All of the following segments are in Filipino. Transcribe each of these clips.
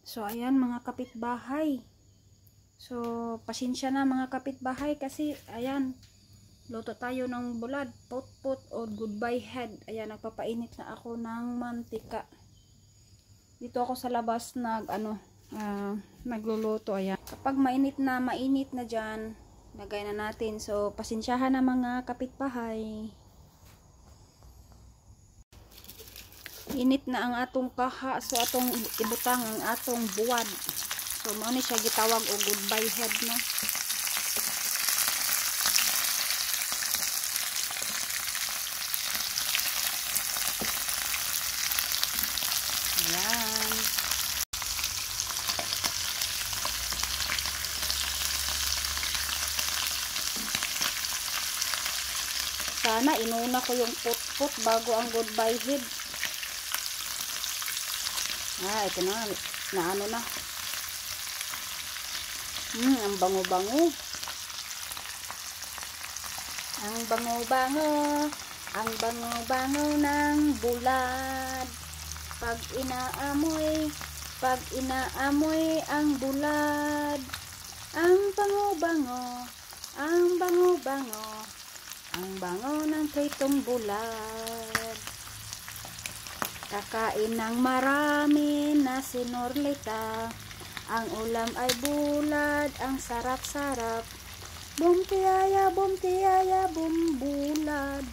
So ayan mga kapitbahay. So pasensya na mga kapitbahay kasi ayan, luto tayo ng bulad, put-put o goodbye head. Ayan, nagpapainit na ako ng mantika. Dito ako sa labas nagluluto. Ayan. Kapag mainit na dyan, lagay na natin. So pasensyahan na mga kapitbahay. Init na ang atong kaha, so atong ibutang ang atong buwad. So mao ni siya gitawag og goodbye head, no. Ayan. Sana inuna ko yung put-put bago ang goodbye head. Ito na ano na. Ang bango-bango. Ang bango-bango. Ang bango-bango ng bulad. Pag inaamoy ang bulad. Ang bango-bango. Ang bango-bango. Ang bango ng pritong bulad. Kakain ng marami na sinorlita. Ang ulam ay bulad, ang sarap-sarap. Bumtiyaya, bumtiyaya, bumbulad.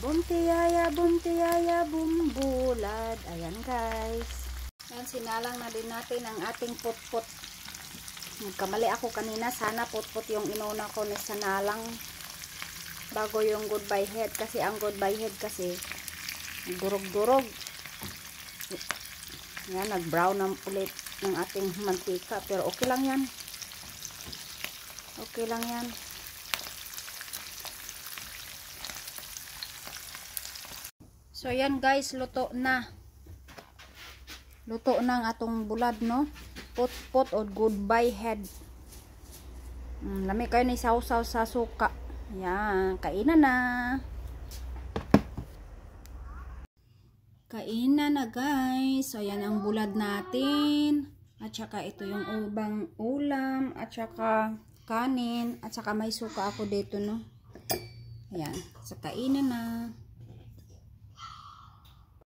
Bumtiyaya, bumtiyaya, bumbulad. Ayan guys. Ayan, sinalang na din natin ang ating put-put. Nagkamali ako kanina, sana put-put yung inuna ko ni sanalang bago yung goodbye head. Kasi ang goodbye head kasi durog-durog. Yan, nag-brown na ulit ng ating mantika. Pero okay lang yan. Okay lang yan. So, yan guys. Luto na. Luto na ang atong bulad, no? Put-put o goodbye head. Lami kayo na isaw-saw sa suka. Yan. Kainan na. Kainan na guys. So ayan ang bulad natin. At saka ito yung ubang ulam. At saka kanin. At saka may suka ako dito, no. Ayan. So kainan na.